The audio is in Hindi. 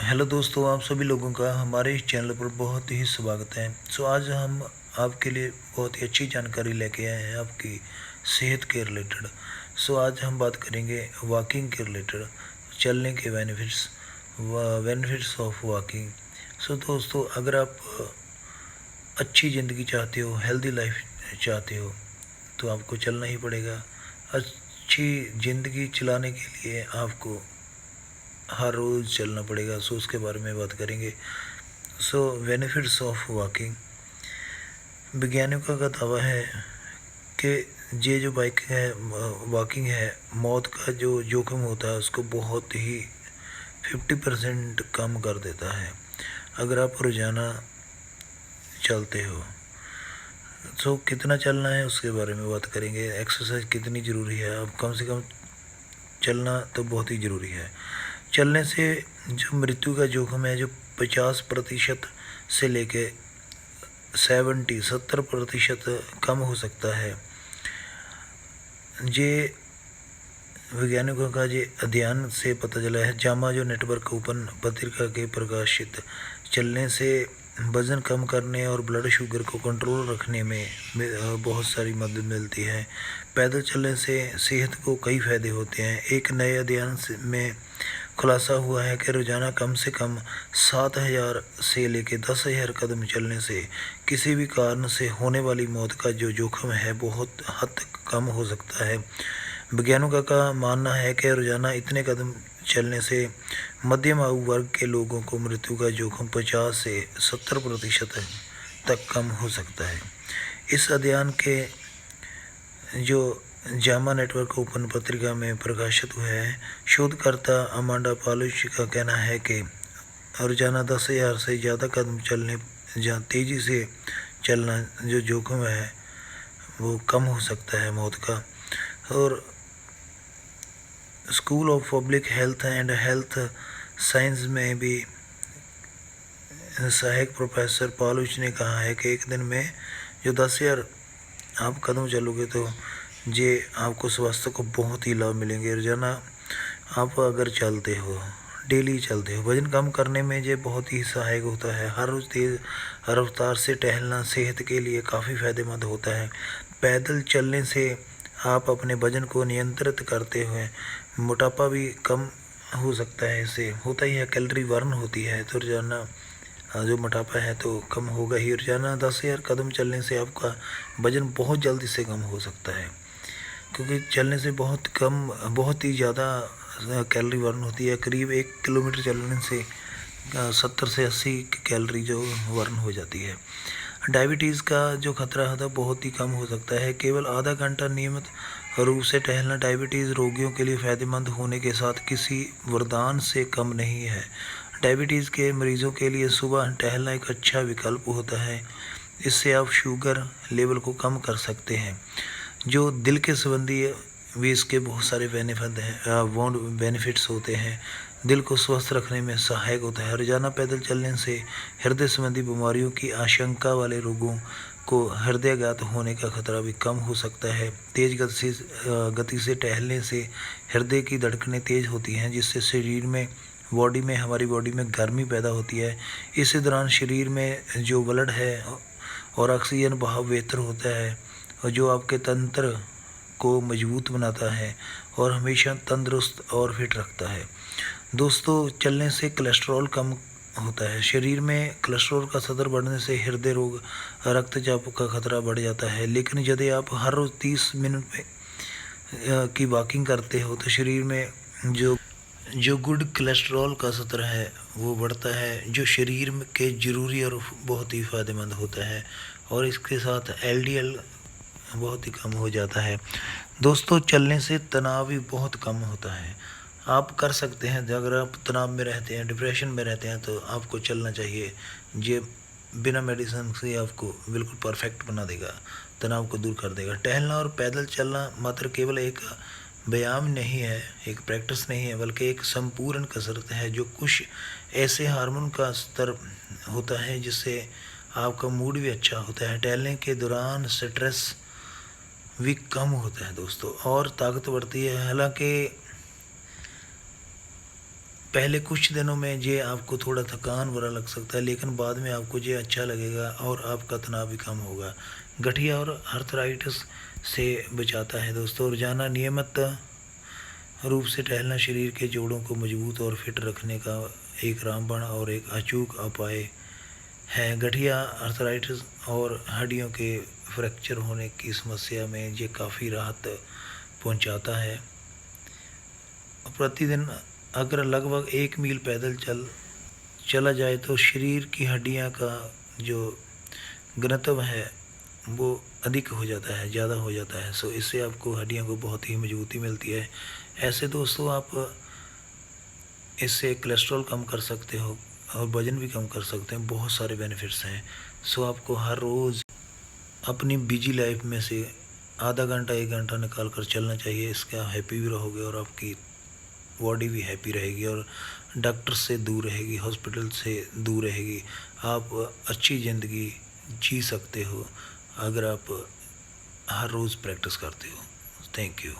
हेलो दोस्तों, आप सभी लोगों का हमारे इस चैनल पर बहुत ही स्वागत है। आज हम आपके लिए बहुत ही अच्छी जानकारी लेके आए हैं आपकी सेहत के रिलेटेड। आज हम बात करेंगे वॉकिंग के रिलेटेड, चलने के बेनिफिट्स ऑफ वॉकिंग। दोस्तों, अगर आप अच्छी ज़िंदगी चाहते हो, हेल्दी लाइफ चाहते हो, तो आपको चलना ही पड़ेगा। अच्छी ज़िंदगी चलाने के लिए आपको हर रोज़ चलना पड़ेगा। उसके बारे में बात करेंगे। Benefits of walking. वैज्ञानिकों का दावा है कि ये जो बाइक है वॉकिंग है, मौत का जो जोखिम होता है उसको बहुत ही 50% कम कर देता है अगर आप रोज़ाना चलते हो। कितना चलना है उसके बारे में बात करेंगे। एक्सरसाइज कितनी ज़रूरी है, अब कम से कम चलना तो बहुत ही ज़रूरी है। चलने से जो मृत्यु का जोखिम है, जो 50% से लेके 70% कम हो सकता है। ये वैज्ञानिकों का ये अध्ययन से पता चला है। जामा जो नेटवर्क ओपन पत्रिका के प्रकाशित चलने से वज़न कम करने और ब्लड शुगर को कंट्रोल रखने में बहुत सारी मदद मिलती है। पैदल चलने से सेहत को कई फ़ायदे होते हैं। एक नए अध्ययन में खुलासा हुआ है कि रोज़ाना कम से कम 7,000 से लेकर 10,000 कदम चलने से किसी भी कारण से होने वाली मौत का जो जोखिम है बहुत हद तक कम हो सकता है। वैज्ञानिकों का मानना है कि रोज़ाना इतने कदम चलने से मध्यम आयु वर्ग के लोगों को मृत्यु का जोखिम 50 से 70% तक कम हो सकता है। इस अध्ययन के जो जामा नेटवर्क ओपन पत्रिका में प्रकाशित हुआ है, शोधकर्ता अमांडा पालुच का कहना है कि रोजाना 10,000 से ज़्यादा कदम चलने जहाँ तेज़ी से चलना जो जोखिम है वो कम हो सकता है मौत का। और school of public health and health science में भी सहायक प्रोफेसर पालुच ने कहा है कि एक दिन में जो 10,000 आप कदम चलोगे तो ये आपको स्वास्थ्य को बहुत ही लाभ मिलेंगे। रोजाना आप अगर चलते हो, डेली चलते हो, वज़न कम करने में ये बहुत ही सहायक होता है। हर रोज़ तेज़ रफ्तार से टहलना सेहत के लिए काफ़ी फ़ायदेमंद होता है। पैदल चलने से आप अपने वज़न को नियंत्रित करते हुए मोटापा भी कम हो सकता है। इससे होता ही है, कैलोरी बर्न होती है, तो रोज़ाना जो मोटापा है तो कम होगा ही। रोज़ाना 10,000 कदम चलने से आपका वज़न बहुत जल्दी से कम हो सकता है, क्योंकि चलने से बहुत ही ज़्यादा कैलोरी बर्न होती है। करीब 1 किलोमीटर चलने से 70 से 80 कैलोरी जो बर्न हो जाती है। डायबिटीज़ का जो खतरा है तो बहुत ही कम हो सकता है। केवल आधा घंटा नियमित रूप से टहलना डायबिटीज़ रोगियों के लिए फ़ायदेमंद होने के साथ किसी वरदान से कम नहीं है। डायबिटीज़ के मरीज़ों के लिए सुबह टहलना एक अच्छा विकल्प होता है। इससे आप शुगर लेवल को कम कर सकते हैं। जो दिल के संबंधी भी इसके बहुत सारे बेनिफिट्स होते हैं। दिल को स्वस्थ रखने में सहायक होता है। रोज़ाना पैदल चलने से हृदय संबंधी बीमारियों की आशंका वाले रोगों को हृदयाघात होने का खतरा भी कम हो सकता है। तेज़ गति से टहलने से हृदय की धड़कनें तेज़ होती हैं, जिससे हमारी बॉडी में गर्मी पैदा होती है। इस दौरान शरीर में जो ब्लड है और ऑक्सीजन बहाव बेहतर होता है, और जो आपके तंत्र को मजबूत बनाता है और हमेशा तंदुरुस्त और फिट रखता है। दोस्तों, चलने से कोलेस्ट्रॉल कम होता है। शरीर में कोलेस्ट्रॉल का स्तर बढ़ने से हृदय रोग, रक्तचाप का खतरा बढ़ जाता है। लेकिन यदि आप हर रोज़ 30 मिनट की वॉकिंग करते हो तो शरीर में जो गुड कोलेस्ट्रॉल का स्तर है वो बढ़ता है, जो शरीर के ज़रूरी और बहुत ही फ़ायदेमंद होता है। और इसके साथ LDL बहुत ही कम हो जाता है। दोस्तों, चलने से तनाव भी बहुत कम होता है। आप कर सकते हैं, अगर आप तनाव में रहते हैं, डिप्रेशन में रहते हैं, तो आपको चलना चाहिए। ये बिना मेडिसिन से आपको बिल्कुल परफेक्ट बना देगा, तनाव को दूर कर देगा। टहलना और पैदल चलना मात्र केवल एक व्यायाम नहीं है, एक प्रैक्टिस नहीं है, बल्कि एक संपूर्ण कसरत है जो कुछ ऐसे हार्मोन का स्तर होता है जिससे आपका मूड भी अच्छा होता है। टहलने के दौरान स्ट्रेस भी कम होता है दोस्तों, और ताकत बढ़ती है। हालांकि पहले कुछ दिनों में ये आपको थोड़ा थकान भरा लग सकता है, लेकिन बाद में आपको ये अच्छा लगेगा और आपका तनाव भी कम होगा। गठिया और आर्थराइटिस से बचाता है दोस्तों। रोजाना नियमित रूप से टहलना शरीर के जोड़ों को मजबूत और फिट रखने का एक रामबाण और एक अचूक उपाय है। गठिया आर्थराइटिस और हड्डियों के फ्रैक्चर होने की समस्या में ये काफ़ी राहत पहुंचाता है। प्रतिदिन अगर लगभग 1 मील पैदल चला जाए तो शरीर की हड्डियां का जो घनत्व है वो अधिक हो जाता है, ज़्यादा हो जाता है। सो इससे आपको हड्डियों को बहुत ही मजबूती मिलती है। ऐसे दोस्तों आप इससे कोलेस्ट्रॉल कम कर सकते हो और वज़न भी कम कर सकते हैं। बहुत सारे बेनिफिट्स हैं। सो आपको हर रोज़ अपनी बिजी लाइफ में से आधा घंटा 1 घंटा निकाल कर चलना चाहिए। इसका हैप्पी भी रहोगे और आपकी बॉडी भी हैप्पी रहेगी और डॉक्टर से दूर रहेगी, हॉस्पिटल से दूर रहेगी। आप अच्छी ज़िंदगी जी सकते हो अगर आप हर रोज़ प्रैक्टिस करते हो। Thank you.